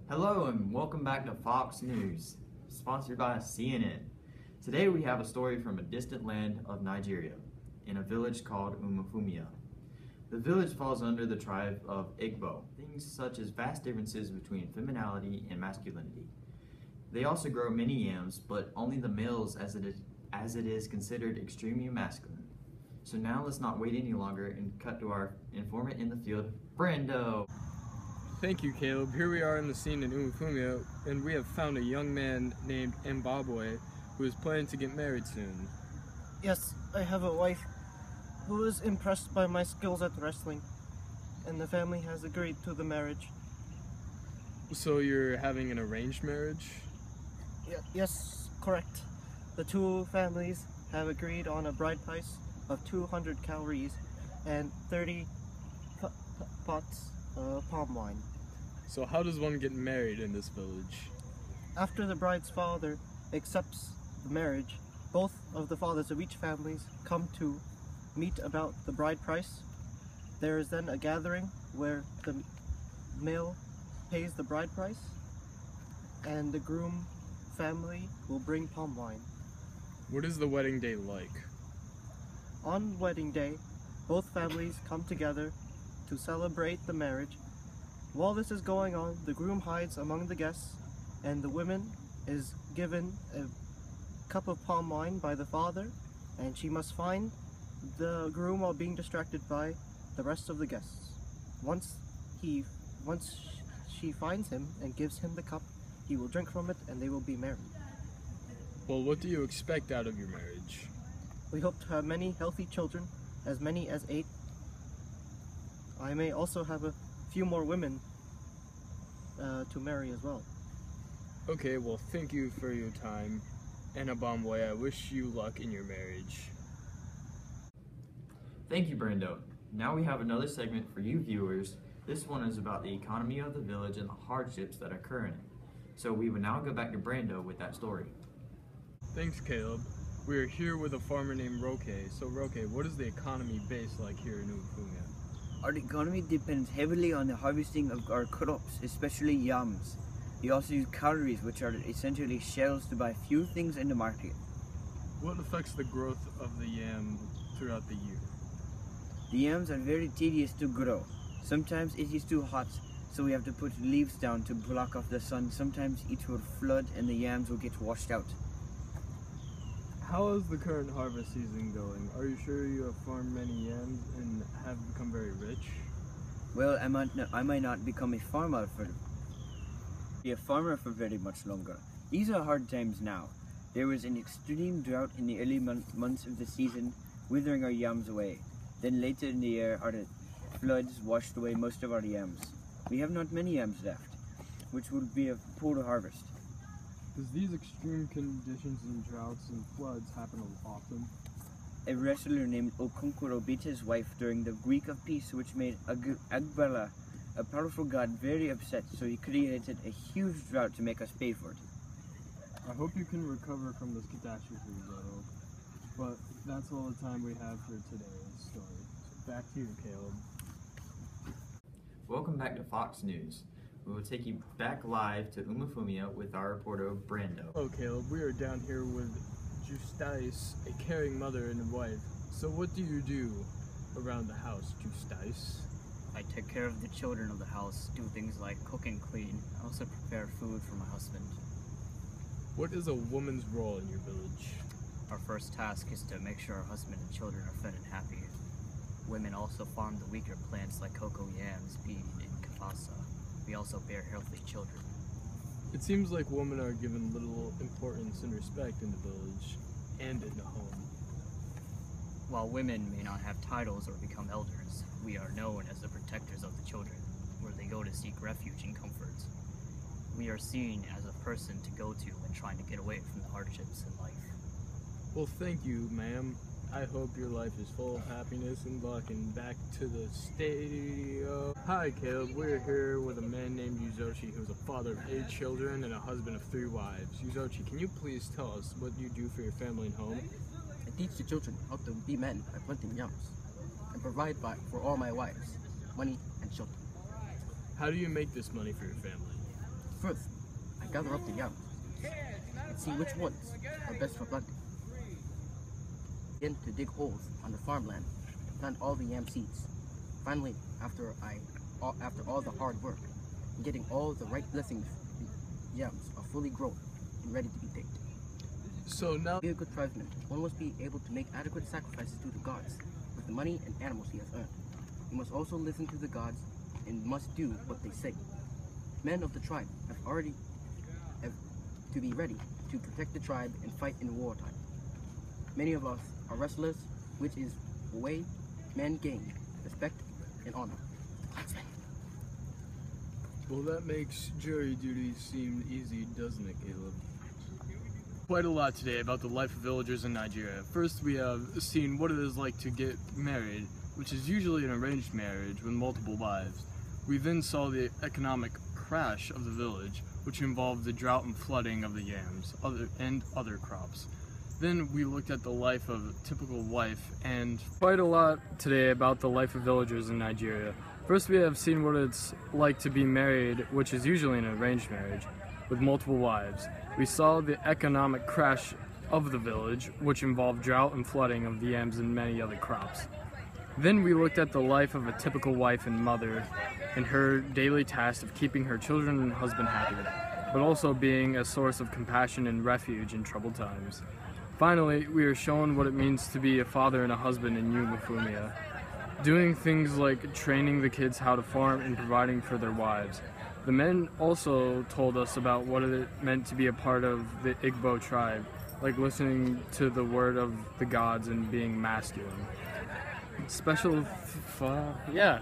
Hello and welcome back to Fox News, sponsored by CNN. Today we have a story from a distant land of Nigeria, in a village called Umufumia. The village falls under the tribe of Igbo, things such as vast differences between femininity and masculinity. They also grow many yams, but only the males as it is considered extremely masculine. So now let's not wait any longer and cut to our informant in the field, Brando. Thank you, Caleb. Here we are in the scene in Umufumia, and we have found a young man named Mbabwe who is planning to get married soon. Yes, I have a wife who is impressed by my skills at wrestling, and the family has agreed to the marriage. So you're having an arranged marriage? Yes, correct. The two families have agreed on a bride price of 200 calories and 30 pots of palm wine. So how does one get married in this village? After the bride's father accepts the marriage, both of the fathers of each family come to meet about the bride price. There is then a gathering where the male pays the bride price and the groom family will bring palm wine. What is the wedding day like? On wedding day, both families come together to celebrate the marriage. While this is going on, the groom hides among the guests and the woman is given a cup of palm wine by the father, and she must find the groom while being distracted by the rest of the guests. Once she finds him and gives him the cup, he will drink from it and they will be married. Well, what do you expect out of your marriage? We hope to have many healthy children, as many as 8. I may also have a few more women to marry as well. Okay, well, thank you for your time. And Mbabwe, I wish you luck in your marriage. Thank you, Brando. Now we have another segment for you viewers. This one is about the economy of the village and the hardships that occur in it. So we will now go back to Brando with that story. Thanks, Caleb. We are here with a farmer named Roque. So Roque, what is the economy based like here in Umufumia? Our economy depends heavily on the harvesting of our crops, especially yams. We also use calories, which are essentially shells to buy few things in the market. What affects the growth of the yam throughout the year? The yams are very tedious to grow. Sometimes it is too hot, so we have to put leaves down to block off the sun. Sometimes it will flood and the yams will get washed out. How is the current harvest season going? Are you sure you have farmed many yams and have become very rich? Well, I might not become a farmer for very much longer. These are hard times now. There was an extreme drought in the early months of the season, withering our yams away. Then later in the year, our floods washed away most of our yams. We have not many yams left, which would be a poor harvest. Does these extreme conditions and droughts and floods happen often? A wrestler named Okonkwo beat his wife during the week of peace, which made Agbala, a powerful god, very upset, so he created a huge drought to make us pay for it. I hope you can recover from this catastrophe, though. But that's all the time we have for today's story. So back to you, Caleb. Welcome back to Fox News. We will take you back live to Umufumia with our reporter, Brando. Hello, Caleb. We are down here with Justice, a caring mother and wife. So what do you do around the house, Justice? I take care of the children of the house, do things like cook and clean. I also prepare food for my husband. What is a woman's role in your village? Our first task is to make sure our husband and children are fed and happy. Women also farm the weaker plants like cocoa, yams, bean, and kafasa. We also bear healthy children. It seems like women are given little importance and respect in the village and in the home. While women may not have titles or become elders, we are known as the protectors of the children, where they go to seek refuge and comfort. We are seen as a person to go to when trying to get away from the hardships in life. Well, thank you, ma'am. I hope your life is full of happiness and luck. And back to the studio. Hi, Caleb. We're here with a man named Yuzochi, who's a father of 8 children and a husband of 3 wives. Yuzochi, can you please tell us what you do for your family and home? I teach the children how to be men by planting yams, and provide for all my wives money and shelter. How do you make this money for your family? First, I gather up the yams and see which ones are best for planting. Begin to dig holes on the farmland to plant all the yam seeds. Finally, after all the hard work and getting all the right blessings, the yams are fully grown and ready to be picked. So now, To be a good tribesman, one must be able to make adequate sacrifices to the gods with the money and animals he has earned. He must also listen to the gods and must do what they say. Men of the tribe have to be ready to protect the tribe and fight in wartime. Many of us are wrestlers, which is a way men gain respect and honor. Huntsman. well, that makes jury duty seem easy, doesn't it, Caleb? Quite a lot today about the life of villagers in Nigeria. First, we have seen what it is like to get married, which is usually an arranged marriage with multiple wives. We then saw the economic crash of the village, which involved the drought and flooding of the yams and other crops. Then we looked at the life of a typical wife, and quite a lot today about the life of villagers in Nigeria. First, we have seen what it's like to be married, which is usually an arranged marriage, with multiple wives. We saw the economic crash of the village, which involved drought and flooding of the yams and many other crops. Then we looked at the life of a typical wife and mother and her daily task of keeping her children and husband happy, but also being a source of compassion and refuge in troubled times. Finally, we are shown what it means to be a father and a husband in Umufumia, doing things like training the kids how to farm and providing for their wives. The men also told us about what it meant to be a part of the Igbo tribe, like listening to the word of the gods and being masculine. Yeah.